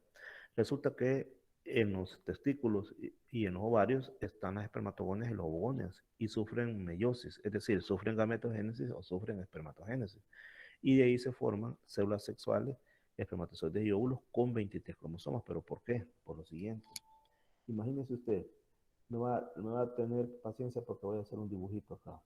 resulta que en los testículos y en los ovarios están las espermatogones y los ovogones y sufren meiosis, es decir, sufren gametogénesis o sufren espermatogénesis. Y de ahí se forman células sexuales, espermatozoides y óvulos con 23 cromosomas. ¿Pero por qué? Por lo siguiente. Imagínese usted, me va a tener paciencia porque voy a hacer un dibujito acá.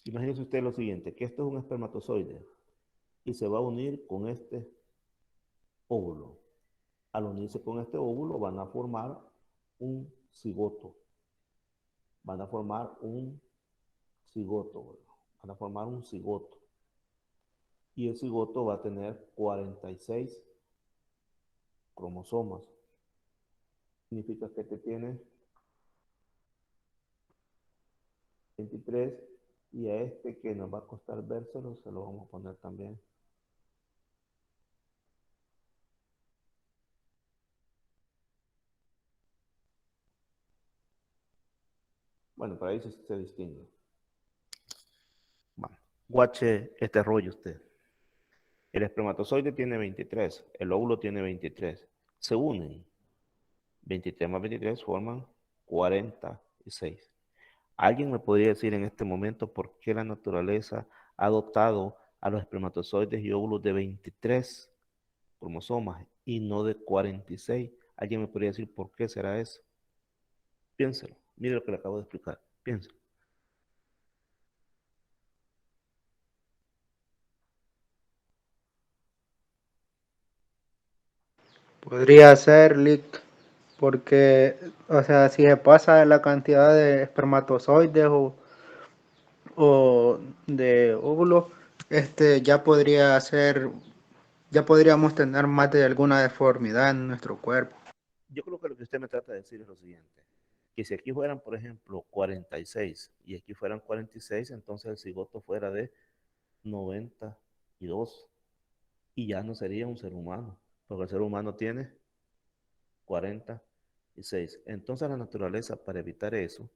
Imagínese usted lo siguiente, que esto es un espermatozoide y se va a unir con este óvulo. Al unirse con este óvulo van a formar un cigoto. Van a formar un cigoto. Van a formar un cigoto. y el cigoto va a tener 46 cromosomas. Significa que este tiene 23 y a este que nos va a costar vérselo se lo vamos a poner también. Bueno, para eso se distingue. Bueno, guache este rollo usted. El espermatozoide tiene 23, el óvulo tiene 23. Se unen. 23 más 23 forman 46. ¿Alguien me podría decir en este momento por qué la naturaleza ha dotado a los espermatozoides y óvulos de 23 cromosomas y no de 46? ¿Alguien me podría decir por qué será eso? Piénselo. Mire lo que le acabo de explicar. Piénselo. Podría ser, Lick, porque, o sea, si se pasa la cantidad de espermatozoides o de óvulos, ya podríamos tener más de alguna deformidad en nuestro cuerpo. Yo creo que lo que usted me trata de decir es lo siguiente, que si aquí fueran, por ejemplo, 46 y aquí fueran 46, entonces el cigoto fuera de 92 y ya no sería un ser humano, porque el ser humano tiene 46. Entonces la naturaleza, para evitar eso,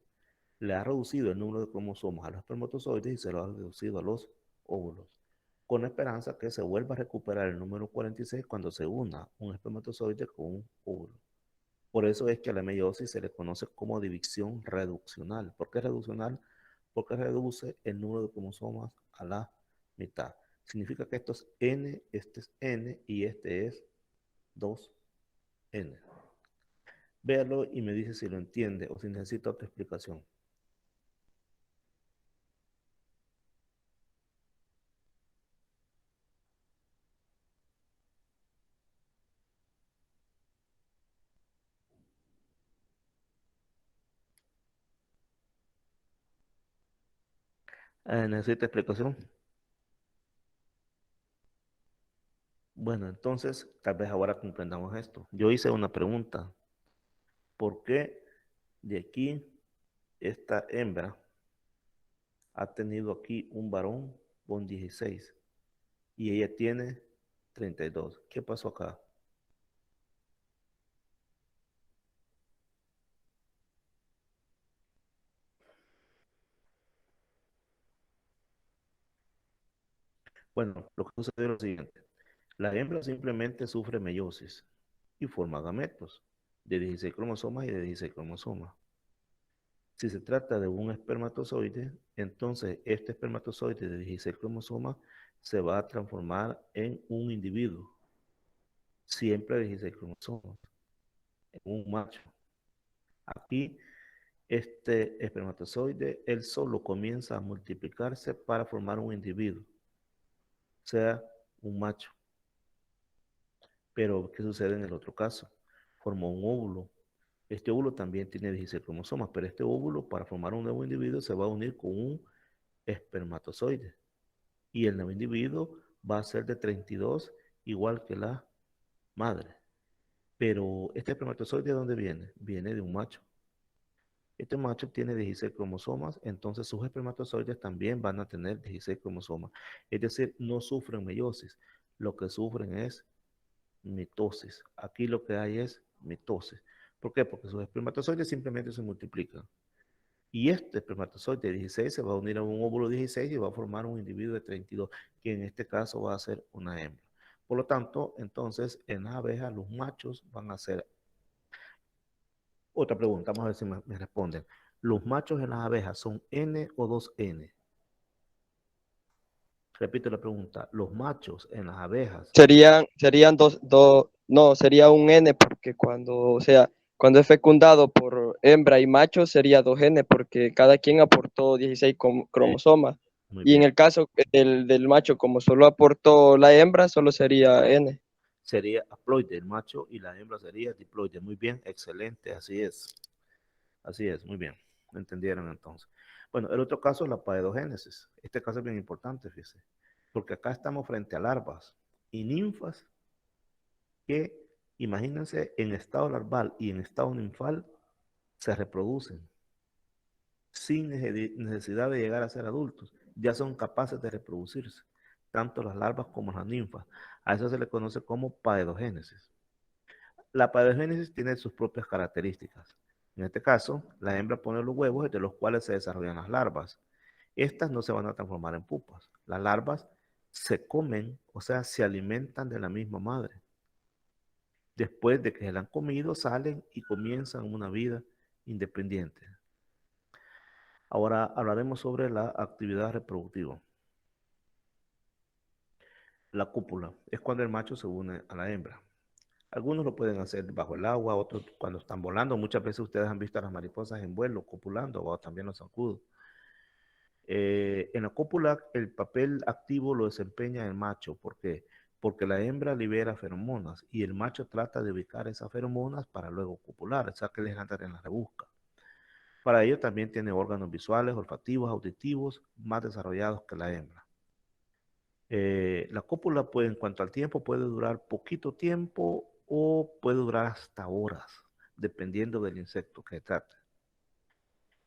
le ha reducido el número de cromosomas a los espermatozoides y se lo ha reducido a los óvulos, con la esperanza que se vuelva a recuperar el número 46 cuando se una un espermatozoide con un óvulo. Por eso es que a la meiosis se le conoce como división reduccional. ¿Por qué reduccional? Porque reduce el número de cromosomas a la mitad. Significa que esto es N, este es N y este es 2N. Véalo y me dice si lo entiende o si necesita otra explicación. ¿Necesita explicación? Bueno, entonces tal vez ahora comprendamos esto. Yo hice una pregunta. ¿Por qué de aquí esta hembra ha tenido aquí un varón con 16 y ella tiene 32? ¿Qué pasó acá? Bueno, lo que sucede es lo siguiente. La hembra simplemente sufre meiosis y forma gametos de 16 cromosomas y de 16 cromosomas. Si se trata de un espermatozoide, entonces este espermatozoide de 16 cromosomas se va a transformar en un individuo, siempre de 16 cromosomas, en un macho. Aquí, este espermatozoide, él solo comienza a multiplicarse para formar un individuo, sea un macho. Pero, ¿qué sucede en el otro caso? Formó un óvulo. Este óvulo también tiene 16 cromosomas, pero este óvulo, para formar un nuevo individuo, se va a unir con un espermatozoide. Y el nuevo individuo va a ser de 32, igual que la madre. Pero este espermatozoide, ¿de dónde viene? Viene de un macho. Este macho tiene 16 cromosomas, entonces sus espermatozoides también van a tener 16 cromosomas. Es decir, no sufren meiosis, lo que sufren es mitosis. Aquí lo que hay es mitosis. ¿Por qué? Porque sus espermatozoides simplemente se multiplican. Y este espermatozoide de 16 se va a unir a un óvulo 16 y va a formar un individuo de 32, que en este caso va a ser una hembra. Por lo tanto, entonces, en las abejas los machos van a ser... Otra pregunta, vamos a ver si me responden. ¿Los machos en las abejas son N o 2N? Repito la pregunta. ¿Los machos en las abejas? Serían no, sería un N porque cuando es fecundado por hembra y macho sería 2N porque cada quien aportó 16 cromosomas. Muy Y en bien. el caso del macho, como solo aportó la hembra, solo sería N. Sería haploide el macho y la hembra sería diploide. Muy bien, excelente, así es. Así es, muy bien. ¿Entendieron entonces? Bueno, el otro caso es la paedogénesis. Este caso es bien importante, fíjese. porque acá estamos frente a larvas y ninfas que, imagínense, en estado larval y en estado ninfal se reproducen sin necesidad de llegar a ser adultos. Ya son capaces de reproducirse, tanto las larvas como las ninfas. A eso se le conoce como paedogénesis. La paedogénesis tiene sus propias características. En este caso, la hembra pone los huevos de los cuales se desarrollan las larvas. Estas no se van a transformar en pupas. Las larvas se comen, o sea, se alimentan de la misma madre. Después de que se la han comido, salen y comienzan una vida independiente. Ahora hablaremos sobre la actividad reproductiva. La cópula es cuando el macho se une a la hembra. Algunos lo pueden hacer bajo el agua, otros cuando están volando. Muchas veces ustedes han visto a las mariposas en vuelo copulando, o también los zancudos. En la cópula el papel activo lo desempeña el macho. ¿Por qué? Porque la hembra libera feromonas y el macho trata de ubicar esas feromonas para luego copular, o sea que les anda en la rebusca. Para ello también tiene órganos visuales, olfativos, auditivos más desarrollados que la hembra. La cópula puede, en cuanto al tiempo, puede durar poquito tiempo o puede durar hasta horas, dependiendo del insecto que se trate.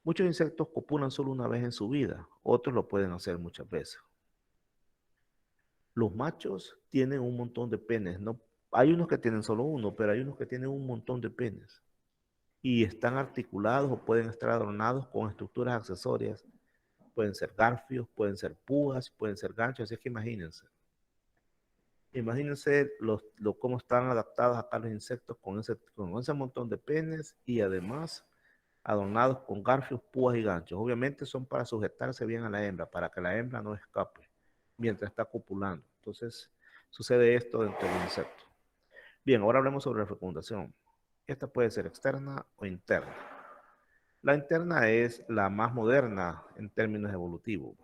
Muchos insectos copulan solo una vez en su vida, otros lo pueden hacer muchas veces. Los machos tienen un montón de penes, ¿no? Hay unos que tienen solo uno, pero hay unos que tienen un montón de penes y están articulados o pueden estar adornados con estructuras accesorias. Pueden ser garfios, pueden ser púas, pueden ser ganchos, así es que imagínense. Imagínense cómo están adaptados acá los insectos con ese montón de penes y además adornados con garfios, púas y ganchos. Obviamente son para sujetarse bien a la hembra, para que la hembra no escape mientras está copulando. Entonces sucede esto dentro del insecto. Bien, ahora hablemos sobre la fecundación. Esta puede ser externa o interna. La interna es la más moderna en términos evolutivos.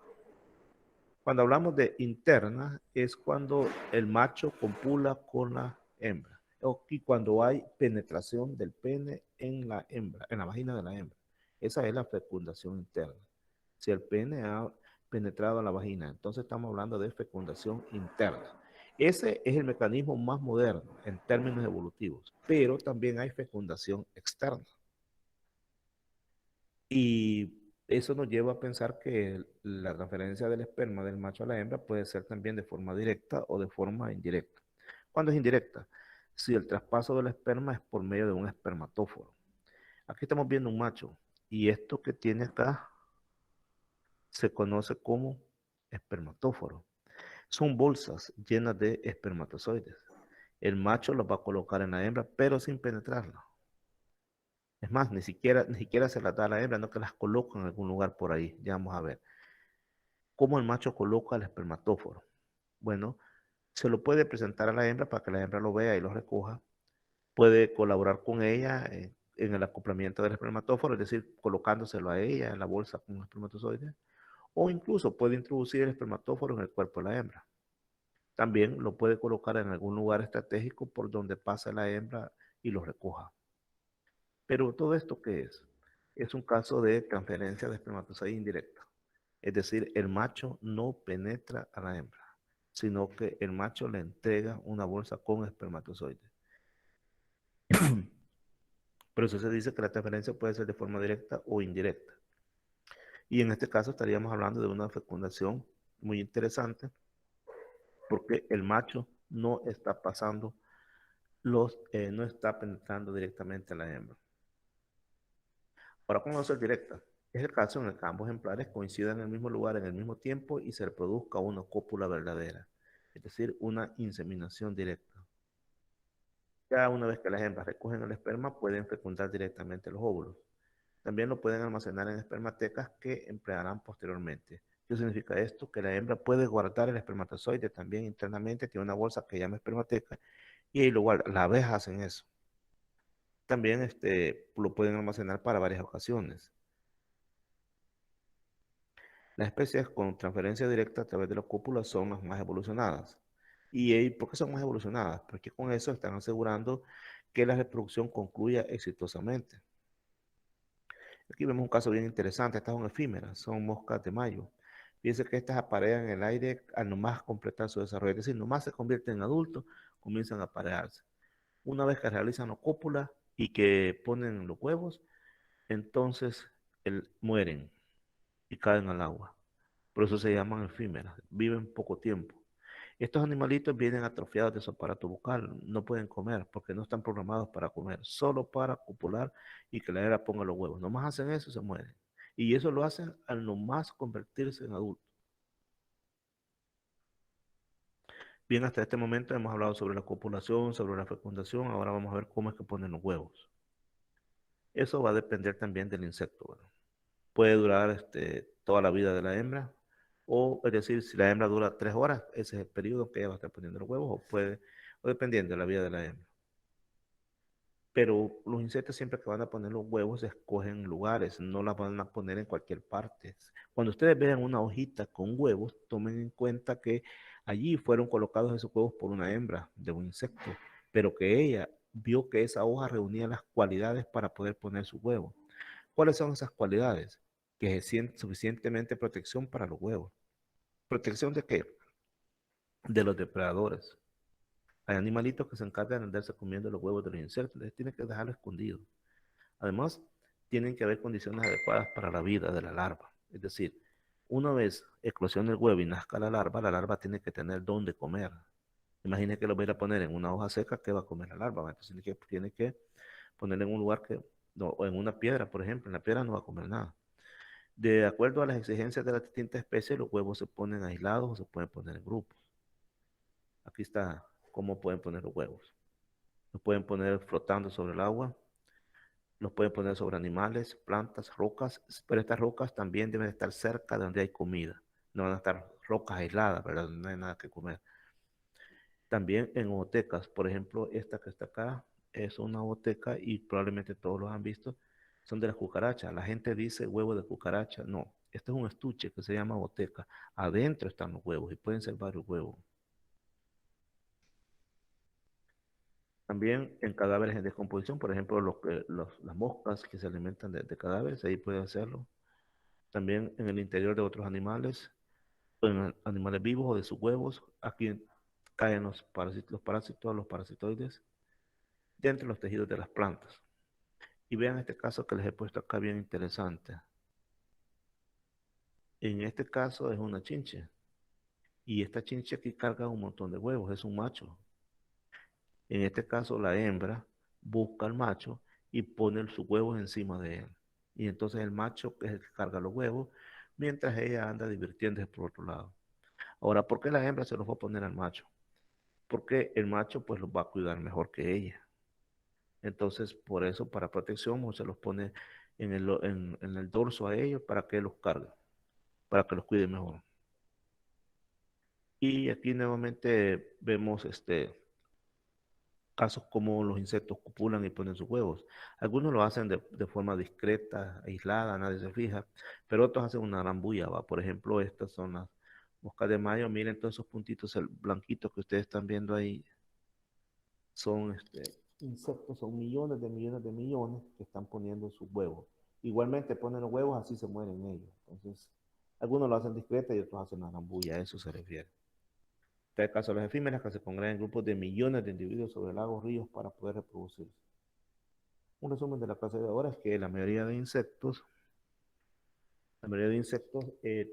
Cuando hablamos de interna es cuando el macho copula con la hembra y cuando hay penetración del pene en la hembra, en la vagina de la hembra. Esa es la fecundación interna. Si el pene ha penetrado en la vagina, entonces estamos hablando de fecundación interna. Ese es el mecanismo más moderno en términos evolutivos, pero también hay fecundación externa. Y eso nos lleva a pensar que la transferencia del esperma del macho a la hembra puede ser también de forma directa o de forma indirecta. ¿Cuándo es indirecta? Si el traspaso del esperma es por medio de un espermatóforo. Aquí estamos viendo un macho y esto que tiene acá se conoce como espermatóforo. Son bolsas llenas de espermatozoides. El macho los va a colocar en la hembra, pero sin penetrarla. Es más, ni siquiera se las da a la hembra, no que las coloca en algún lugar por ahí. Ya vamos a ver. ¿Cómo el macho coloca el espermatóforo? Bueno, se lo puede presentar a la hembra para que la hembra lo vea y lo recoja. Puede colaborar con ella en el acoplamiento del espermatóforo, es decir, colocándoselo a ella en la bolsa con espermatozoides. O incluso puede introducir el espermatóforo en el cuerpo de la hembra. También lo puede colocar en algún lugar estratégico por donde pasa la hembra y lo recoja. Pero todo esto, ¿qué es? Es un caso de transferencia de espermatozoide indirecta. Es decir, el macho no penetra a la hembra, sino que el macho le entrega una bolsa con espermatozoides. Por eso se dice que la transferencia puede ser de forma directa o indirecta. Y en este caso estaríamos hablando de una fecundación muy interesante, porque el macho no está pasando no está penetrando directamente a la hembra. Ahora, ¿cómo va a ser directa? Es el caso en el que ambos ejemplares coincidan en el mismo lugar en el mismo tiempo y se reproduzca una cópula verdadera, es decir, una inseminación directa. Ya una vez que las hembras recogen el esperma, pueden fecundar directamente los óvulos. También lo pueden almacenar en espermatecas que emplearán posteriormente. ¿Qué significa esto? Que la hembra puede guardar el espermatozoide también internamente, tiene una bolsa que llama espermateca, y ahí lo guarda. Las abejas hacen eso. También lo pueden almacenar para varias ocasiones. Las especies con transferencia directa a través de los cópulas son las más evolucionadas. ¿Y por qué son más evolucionadas? Porque con eso están asegurando que la reproducción concluya exitosamente. Aquí vemos un caso bien interesante. Estas son efímeras, son moscas de mayo. Fíjense que estas aparean en el aire al nomás completar su desarrollo, es decir, nomás se convierten en adultos, comienzan a aparearse. Una vez que realizan la cópula y que ponen los huevos, entonces mueren y caen al agua. Por eso se llaman efímeras, viven poco tiempo. Estos animalitos vienen atrofiados de su aparato bucal, no pueden comer porque no están programados para comer, solo para copular y que la hembra ponga los huevos. Nomás hacen eso y se mueren. Y eso lo hacen al nomás convertirse en adultos. Bien, hasta este momento hemos hablado sobre la copulación, sobre la fecundación, ahora vamos a ver cómo es que ponen los huevos. Eso va a depender también del insecto, ¿verdad? Puede durar toda la vida de la hembra, o es decir, si la hembra dura 3 horas, ese es el periodo que ella va a estar poniendo los huevos, o dependiendo de la vida de la hembra. Pero los insectos siempre que van a poner los huevos escogen lugares, no las van a poner en cualquier parte. Cuando ustedes vean una hojita con huevos, tomen en cuenta que allí fueron colocados esos huevos por una hembra de un insecto, pero que ella vio que esa hoja reunía las cualidades para poder poner sus huevos. ¿Cuáles son esas cualidades? Que sienten suficientemente protección para los huevos. ¿Protección de qué? De los depredadores. Hay animalitos que se encargan de andarse comiendo los huevos de los insectos, entonces tienen que dejarlo escondido. Además, tienen que haber condiciones adecuadas para la vida de la larva. Es decir, una vez eclosione el huevo y nazca la larva tiene que tener dónde comer. Imagine que lo voy a poner en una hoja seca, ¿qué va a comer la larva? Entonces tiene que ponerlo en un lugar no, o en una piedra, por ejemplo. En la piedra no va a comer nada. De acuerdo a las exigencias de las distintas especies, los huevos se ponen aislados o se pueden poner en grupos. Aquí está cómo pueden poner los huevos. Los pueden poner flotando sobre el agua, los pueden poner sobre animales, plantas, rocas, pero estas rocas también deben estar cerca de donde hay comida. No van a estar rocas aisladas, ¿verdad? No hay nada que comer. También en otecas, por ejemplo, esta que está acá es una oteca y probablemente todos los han visto, son de las cucarachas. La gente dice huevo de cucaracha. No, este es un estuche que se llama oteca. Adentro están los huevos y pueden ser varios huevos. También en cadáveres en descomposición, por ejemplo, las moscas que se alimentan de cadáveres, ahí puede hacerlo. También en el interior de otros animales, en animales vivos o de sus huevos, aquí caen los parasitoides, dentro de los tejidos de las plantas. Y vean este caso que les he puesto acá bien interesante. En este caso es una chinche. Y esta chinche aquí carga un montón de huevos, es un macho. En este caso la hembra busca al macho y pone sus huevos encima de él. Y entonces el macho es el que carga los huevos, mientras ella anda divirtiéndose por otro lado. Ahora, ¿por qué la hembra se los va a poner al macho? Porque el macho pues los va a cuidar mejor que ella. Entonces, por eso, para protección, se los pone en el dorso a ellos para que los cargue, para que los cuide mejor. Y aquí nuevamente vemos casos como los insectos copulan y ponen sus huevos. Algunos lo hacen de forma discreta, aislada, nadie se fija, pero otros hacen una gran bulla, ¿va? Por ejemplo, estas son las moscas de mayo. Miren todos esos puntitos blanquitos que ustedes están viendo ahí. Son insectos, son millones de millones de millones que están poniendo sus huevos. Igualmente ponen los huevos, así se mueren ellos. Entonces, algunos lo hacen discreta y otros hacen una gran bulla, a eso se refiere. Este es el caso de las efímeras que se congregan en grupos de millones de individuos sobre lagos, ríos para poder reproducirse. Un resumen de la clase de ahora es que la mayoría de insectos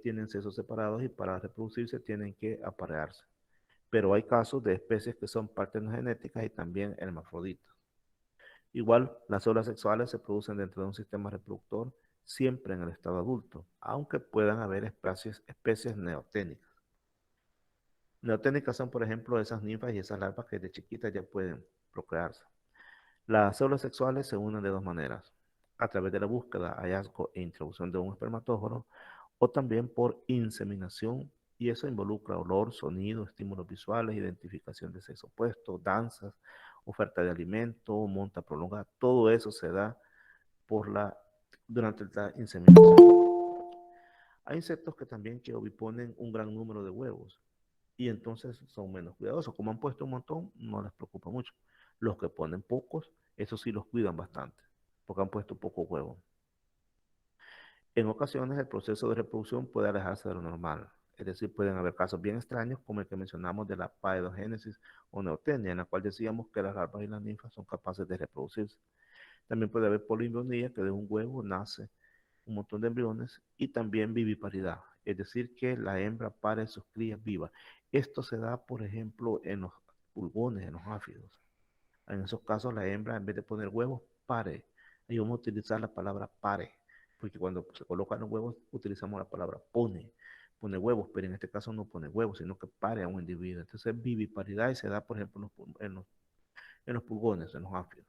tienen sexos separados y para reproducirse tienen que aparearse. Pero hay casos de especies que son parteноgenéticas y también hermafroditas. Igual, las células sexuales se producen dentro de un sistema reproductor siempre en el estado adulto, aunque puedan haber especies neoténicas. Neoténicas son, por ejemplo, esas ninfas y esas larvas que de chiquitas ya pueden procrearse. Las células sexuales se unen de dos maneras, a través de la búsqueda, hallazgo e introducción de un espermatógeno, o también por inseminación, y eso involucra olor, sonido, estímulos visuales, identificación de sexo opuesto, danzas, oferta de alimento, monta prolongada, todo eso se da durante la inseminación. Hay insectos que también que oviponen un gran número de huevos y entonces son menos cuidadosos. Como han puesto un montón, no les preocupa mucho. Los que ponen pocos, eso sí los cuidan bastante, porque han puesto pocos huevos. En ocasiones el proceso de reproducción puede alejarse de lo normal, es decir, pueden haber casos bien extraños como el que mencionamos de la paedogénesis o neotenia, en la cual decíamos que las larvas y las ninfas son capaces de reproducirse. También puede haber polimionía, que de un huevo nace un montón de embriones, y también viviparidad, es decir, que la hembra pare sus crías vivas. Esto se da, por ejemplo, en los pulgones, en los áfidos. En esos casos, la hembra, en vez de poner huevos, pare. Ahí vamos a utilizar la palabra pare, porque cuando se colocan los huevos, utilizamos la palabra pone. Pone huevos, pero en este caso no pone huevos, sino que pare a un individuo. Entonces, viviparidad y se da, por ejemplo, en los pulgones, en los áfidos.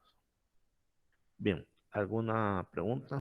Bien, ¿alguna pregunta?